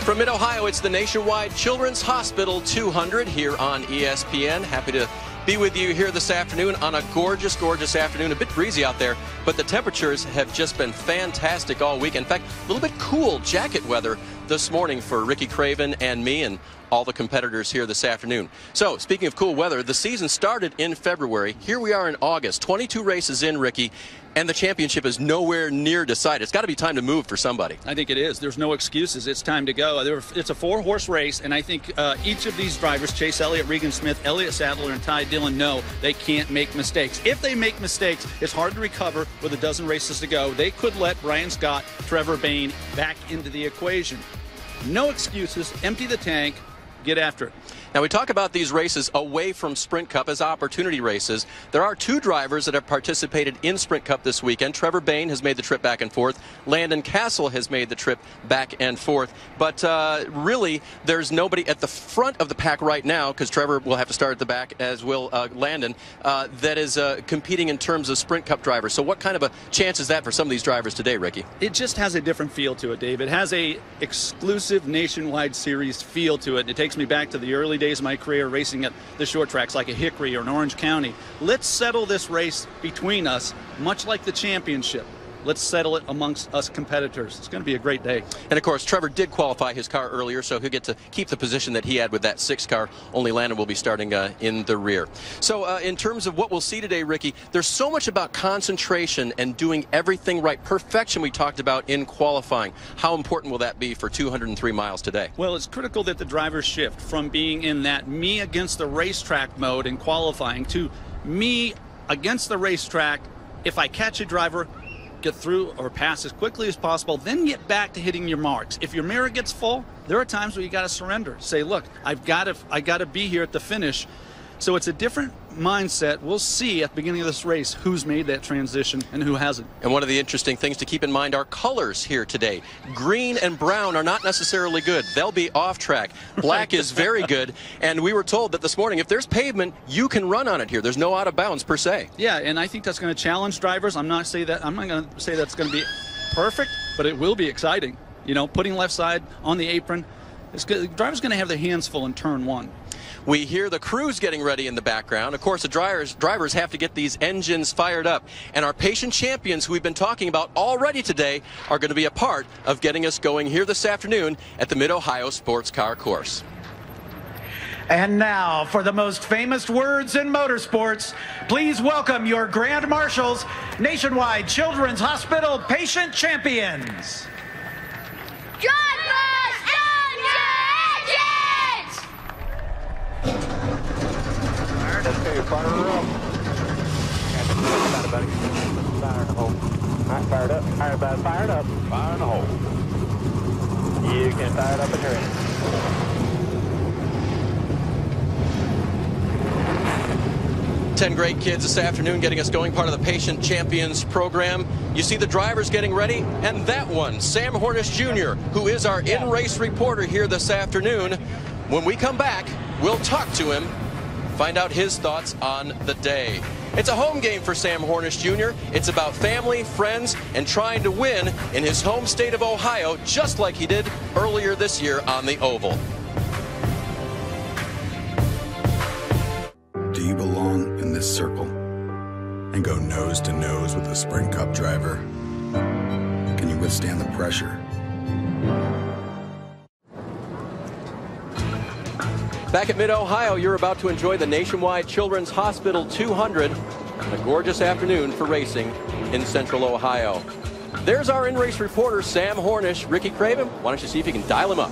From Mid-Ohio, it's the Nationwide Children's Hospital 200 here on ESPN. Happy to be with you here this afternoon on a gorgeous, gorgeous afternoon. A bit breezy out there, but the temperatures have just been fantastic all week. In fact, a little bit cool jacket weather this morning for Ricky Craven and me and all the competitors here this afternoon. So, speaking of cool weather, the season started in February. Here we are in August, 22 races in, Ricky, and the championship is nowhere near decided. It's got to be time to move for somebody. I think it is. There's no excuses. It's time to go. It's a four-horse race, and I think each of these drivers, Chase Elliott, Regan Smith, Elliott Sadler, and Ty Dillon, know they can't make mistakes. If they make mistakes, it's hard to recover with a dozen races to go. They could let Brian Scott, Trevor Bayne back into the equation. No excuses. Empty the tank. Get after it. Now, we talk about these races away from Sprint Cup as opportunity races. There are two drivers that have participated in Sprint Cup this weekend. Trevor Bayne has made the trip back and forth. Landon Castle has made the trip back and forth. But really, there's nobody at the front of the pack right now, because Trevor will have to start at the back, as will Landon, that is competing in terms of Sprint Cup drivers. So what kind of a chance is that for some of these drivers today, Ricky? It just has a different feel to it, Dave. It has a exclusive nationwide series feel to it. And it takes me back to the early days of my career racing at the short tracks like a Hickory or an Orange County. Let's settle this race between us, much like the championship. Let's settle it amongst us competitors. It's going to be a great day. And, of course, Trevor did qualify his car earlier, so he'll get to keep the position that he had with that 6 car. Only Landon will be starting in the rear. So in terms of what we'll see today, Ricky, there's so much about concentration and doing everything right. Perfection we talked about in qualifying. How important will that be for 203 miles today? Well, it's critical that the drivers shift from being in that me against the racetrack mode in qualifying to me against the racetrack. If I catch a driver, get through or pass as quickly as possible, then get back to hitting your marks. If your mirror gets full, there are times where you got to surrender. Say, look, I got to be here at the finish. So it's a different mindset. We'll see at the beginning of this race who's made that transition and who hasn't. And one of the interesting things to keep in mind are colors here today. Green and brown are not necessarily good. They'll be off track. Black is very good. And we were told that this morning, if there's pavement, you can run on it here. There's no out of bounds per se. Yeah, and I think that's going to challenge drivers. I'm not going to say that's going to be perfect, but it will be exciting. You know, putting left side on the apron. The driver's going to have their hands full in turn one. We hear the crews getting ready in the background. Of course, the drivers have to get these engines fired up. And our patient champions, who we've been talking about already today, are going to be a part of getting us going here this afternoon at the Mid-Ohio Sports Car Course. And now, for the most famous words in motorsports, please welcome your Grand Marshals, Nationwide Children's Hospital Patient Champions. Okay, fire her up. Got it, buddy. Fire in the hole. All right, fire it up. All right, buddy, fire it up. Fire in the hole. You can fire it up in your end. Ten great kids this afternoon getting us going, part of the Patient Champions program. You see the drivers getting ready, and that one, Sam Hornish Jr., who is our in-race reporter here this afternoon. When we come back, we'll talk to him, find out his thoughts on the day. It's a home game for Sam Hornish Jr. It's about family, friends, and trying to win in his home state of Ohio, just like he did earlier this year on the Oval. Do you belong in this circle and go nose to nose with a Sprint Cup driver? Can you withstand the pressure? Back at Mid-Ohio, you're about to enjoy the Nationwide Children's Hospital 200. A gorgeous afternoon for racing in Central Ohio. There's our in-race reporter, Sam Hornish. Ricky Craven, why don't you see if you can dial him up?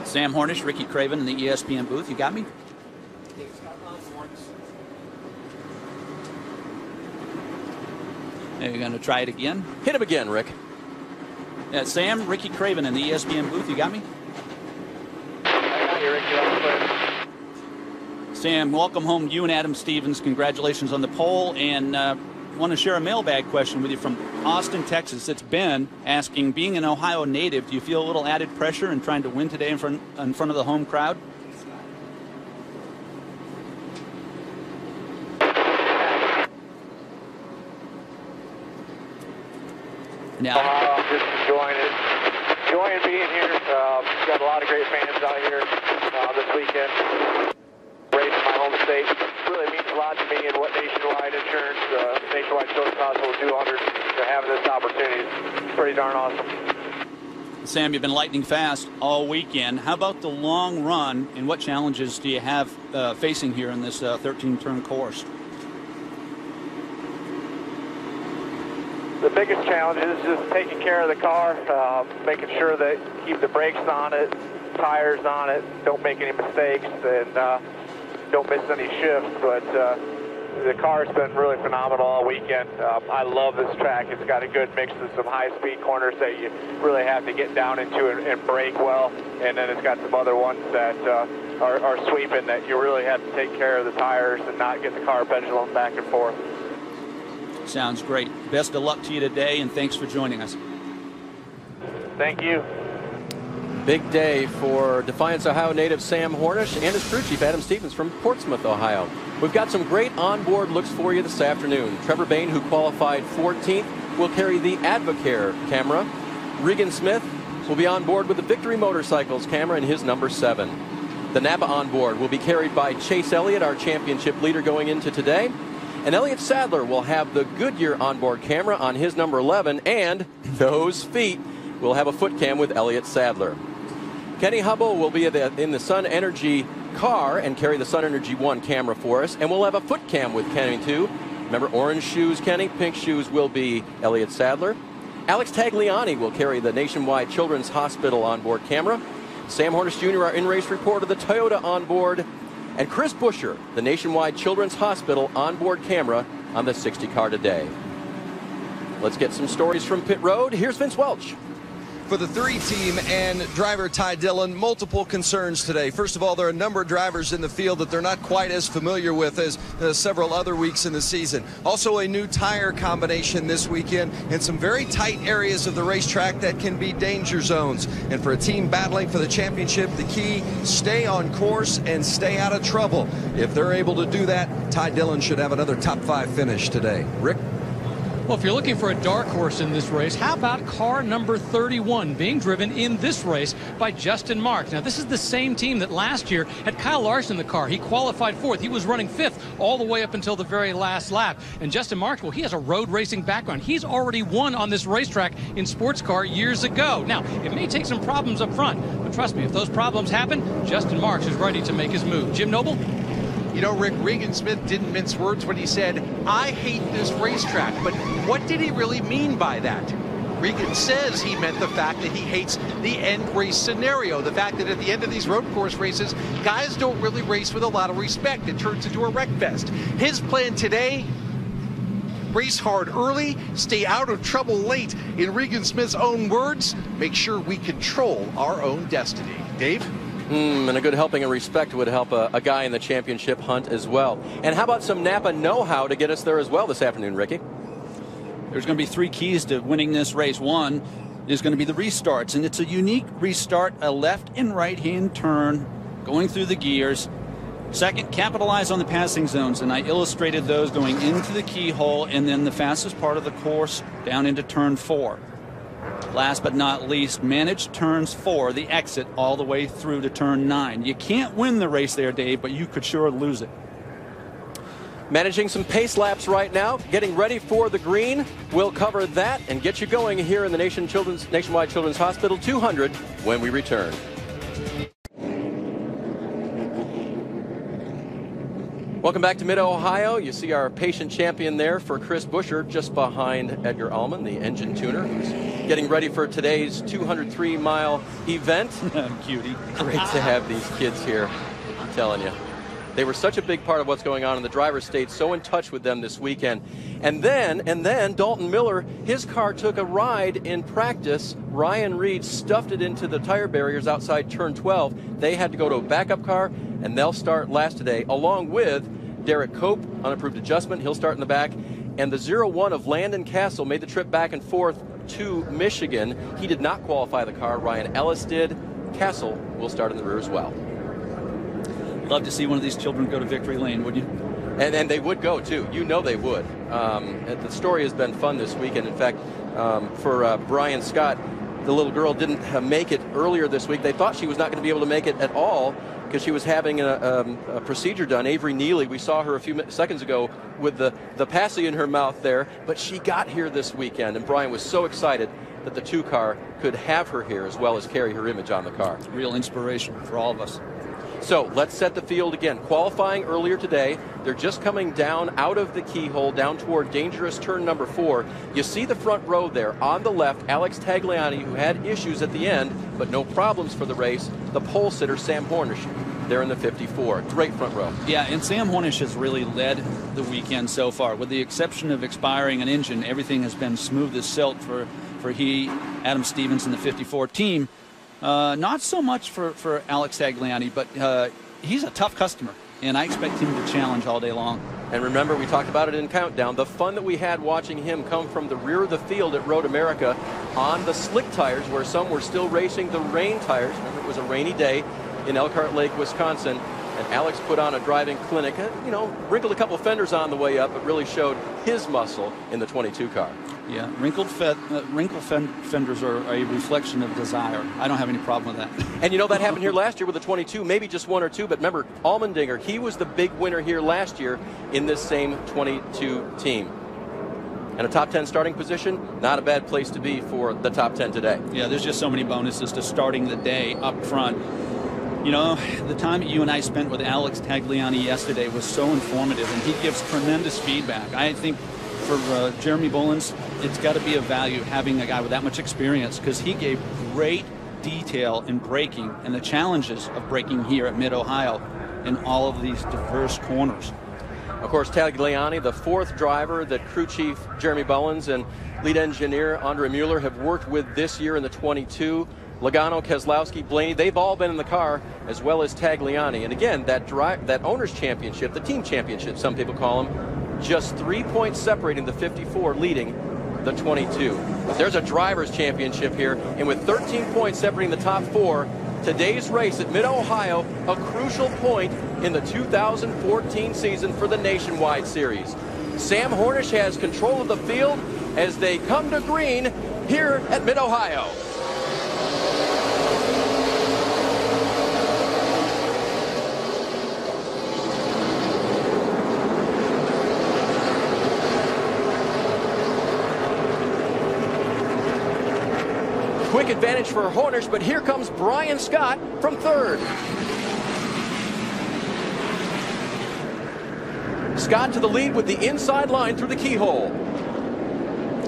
Sam Hornish, Ricky Craven in the ESPN booth. You got me? Are you going to try it again? Hit him again, Rick. Yeah, Sam, Ricky Craven in the ESPN booth. You got me? Sam, welcome home. You and Adam Stevens, congratulations on the pole. And want to share a mailbag question with you from Austin, Texas. It's Ben asking, being an Ohio native, do you feel a little added pressure in trying to win today in front of the home crowd? Now, I'm just enjoying it. enjoying being here. Got a lot of great fans out here this weekend. Racing my home state really means a lot to me, and what Nationwide Insurance, Nationwide Children's Hospital 200, to have this opportunity. It's pretty darn awesome. Sam, you've been lightning fast all weekend. How about the long run, and what challenges do you have facing here in this 13-turn course? The biggest challenge is just taking care of the car, making sure that you keep the brakes on it, tires on it, don't make any mistakes, and don't miss any shifts. But the car's been really phenomenal all weekend. I love this track. It's got a good mix of some high-speed corners that you really have to get down into and brake well, and then it's got some other ones that are sweeping that you really have to take care of the tires and not get the car pendulum back and forth. Sounds great. Best of luck to you today, and thanks for joining us. Thank you. Big day for Defiance, Ohio native Sam Hornish and his crew chief Adam Stevens from Portsmouth, Ohio. We've got some great onboard looks for you this afternoon. Trevor Bain, who qualified 14th, will carry the Advocare camera. Regan Smith will be on board with the Victory Motorcycles camera in his number 7. The Napa onboard will be carried by Chase Elliott, our championship leader going into today. And Elliott Sadler will have the Goodyear onboard camera on his number 11, and those feet will have a foot cam with Elliott Sadler. Kenny Hubble will be in the Sun Energy car and carry the Sun Energy 1 camera for us, and we'll have a foot cam with Kenny too. Remember, orange shoes Kenny, pink shoes will be Elliott Sadler. Alex Tagliani will carry the Nationwide Children's Hospital onboard camera. Sam Hornish Jr., our in-race reporter, the Toyota onboard. And Chris Buescher, the Nationwide Children's Hospital onboard camera on the 60 car today. Let's get some stories from pit road. Here's Vince Welch. For the 3 team and driver Ty Dillon, multiple concerns today. First of all, there are a number of drivers in the field that they're not quite as familiar with as several other weeks in the season. Also a new tire combination this weekend and some very tight areas of the racetrack that can be danger zones. And for a team battling for the championship, the key, stay on course and stay out of trouble. If they're able to do that, Ty Dillon should have another top 5 finish today. Rick? Well, if you're looking for a dark horse in this race, how about car number 31 being driven in this race by Justin Marks? Now, this is the same team that last year had Kyle Larson in the car. He qualified 4th. He was running 5th all the way up until the very last lap. And Justin Marks, well, he has a road racing background. He's already won on this racetrack in sports car years ago. Now, it may take some problems up front, but trust me, if those problems happen, Justin Marks is ready to make his move. Jim Noble? You know, Rick, Regan Smith didn't mince words when he said, I hate this racetrack. But what did he really mean by that? Regan says he meant the fact that he hates the end race scenario. The fact that at the end of these road course races, guys don't really race with a lot of respect. It turns into a wreck fest. His plan today, race hard early, stay out of trouble late. In Regan Smith's own words, make sure we control our own destiny. Dave? And a good helping of respect would help a guy in the championship hunt as well. And how about some Napa know-how to get us there as well this afternoon, Ricky? There's going to be 3 keys to winning this race. One is going to be the restarts, and it's a unique restart, a left and right-hand turn going through the gears. Second, capitalize on the passing zones, and I illustrated those going into the keyhole and then the fastest part of the course down into turn 4. Last but not least, manage turns 4, the exit, all the way through to turn 9. You can't win the race there, Dave, but you could sure lose it. Managing some pace laps right now, getting ready for the green. We'll cover that and get you going here in the Nationwide Children's Hospital 200 when we return. Welcome back to Mid-Ohio. You see our patient champion there for Chris Buescher just behind Edgar Allman, the engine tuner, who's getting ready for today's 203-mile event. Cutie. Great to have these kids here, I'm telling you. They were such a big part of what's going on, and the driver stayed so in touch with them this weekend. And then Dalton Miller, his car took a ride in practice. Ryan Reed stuffed it into the tire barriers outside turn 12. They had to go to a backup car, and they'll start last today, along with Derek Cope, unapproved adjustment. He'll start in the back. And the 01 of Landon Castle made the trip back and forth to Michigan. He did not qualify the car. Ryan Ellis did. Castle will start in the rear as well. Love to see one of these children go to victory lane, wouldn't you? And they would go, too. You know they would. The story has been fun this weekend. In fact, for Brian Scott, the little girl didn't make it earlier this week. They thought she was not going to be able to make it at all because she was having a procedure done. Avery Neely, we saw her a few seconds ago with the passy in her mouth there, but she got here this weekend, and Brian was so excited that the 2-car could have her here as well as carry her image on the car. Real inspiration for all of us. So let's set the field again. Qualifying earlier today, they're just coming down out of the keyhole, down toward dangerous turn number 4. You see the front row there. On the left, Alex Tagliani, who had issues at the end, but no problems for the race. The pole sitter, Sam Hornish, there in the 54. Great front row. Yeah, and Sam Hornish has really led the weekend so far. With the exception of expiring an engine, everything has been smooth as silk for he, Adam Stevens, and the 54 team. Not so much for Alex Tagliani, but he's a tough customer, and I expect him to challenge all day long. And remember, we talked about it in Countdown, the fun that we had watching him come from the rear of the field at Road America on the slick tires, where some were still racing the rain tires. Remember, it was a rainy day in Elkhart Lake, Wisconsin, and Alex put on a driving clinic. Wrinkled a couple fenders on the way up, but really showed his muscle in the 22 car. Yeah, wrinkled fenders are a reflection of desire. I don't have any problem with that. And that happened here last year with the 22, maybe just 1 or 2. But remember, Allmendinger, he was the big winner here last year in this same 22 team. And a top 10 starting position, not a bad place to be for the top 10 today. Yeah, there's just so many bonuses to starting the day up front. The time you and I spent with Alex Tagliani yesterday was so informative, and he gives tremendous feedback. I think for Jeremy Bullins, it's got to be a value having a guy with that much experience, because he gave great detail in braking and the challenges of braking here at Mid-Ohio in all of these diverse corners. Of course, Tagliani, the 4th driver that crew chief Jeremy Bullins and lead engineer Andre Mueller have worked with this year in the 22. Logano, Keselowski, Blaney, they've all been in the car, as well as Tagliani. And again, that owner's championship, the team championship, some people call them, just 3 points separating the 54 leading the 22. But there's a driver's championship here, and with 13 points separating the top 4, today's race at Mid-Ohio, a crucial point in the 2014 season for the Nationwide Series. Sam Hornish has control of the field as they come to green here at Mid-Ohio. Quick advantage for Hornish, but here comes Brian Scott from 3rd. Scott to the lead with the inside line through the keyhole.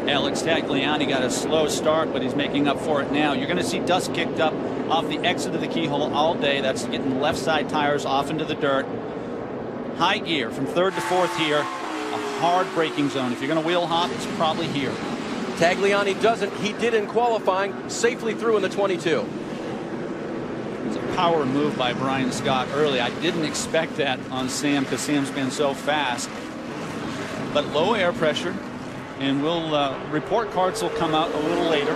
Alex Tagliani got a slow start, but he's making up for it now. You're going to see dust kicked up off the exit of the keyhole all day. That's getting left side tires off into the dirt. High gear from 3rd to 4th here. A hard braking zone. If you're going to wheel hop, it's probably here. Tagliani doesn't. He did in qualifying, safely through in the 22. It's a power move by Brian Scott early. I didn't expect that on Sam, because Sam's been so fast. But low air pressure, and report cards will come out a little later.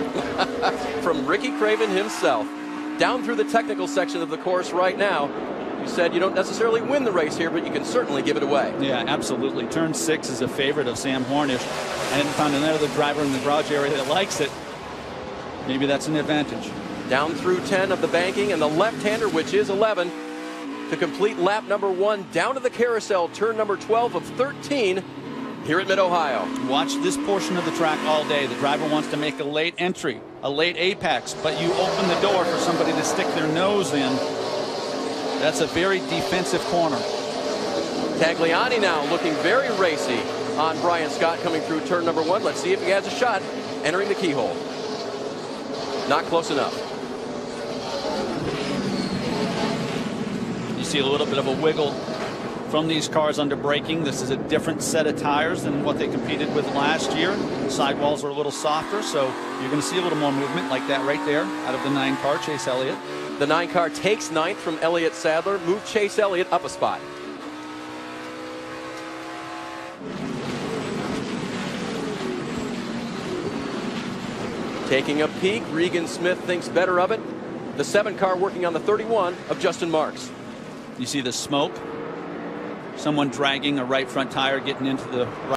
From Ricky Craven himself, down through the technical section of the course right now. You said you don't necessarily win the race here, but you can certainly give it away. Yeah, absolutely. Turn 6 is a favorite of Sam Hornish. I hadn't found another driver in the garage area that likes it. Maybe that's an advantage. Down through 10 of the banking, and the left-hander, which is 11, to complete lap number 1, down to the carousel, turn number 12 of 13 here at Mid-Ohio. Watch this portion of the track all day. The driver wants to make a late entry, a late apex, but you open the door for somebody to stick their nose in. That's a very defensive corner. Tagliani now looking very racy on Brian Scott coming through turn number 1. Let's see if he has a shot entering the keyhole. Not close enough. You see a little bit of a wiggle from these cars under braking. This is a different set of tires than what they competed with last year. The sidewalls are a little softer, so you're going to see a little more movement like that right there out of the 9 car, Chase Elliott. The 9 car takes 9th from Elliott Sadler, moved Chase Elliott up a spot. Taking a peek, Regan Smith thinks better of it. The 7 car working on the 31 of Justin Marks. You see the smoke. Someone dragging a right front tire, getting into the right.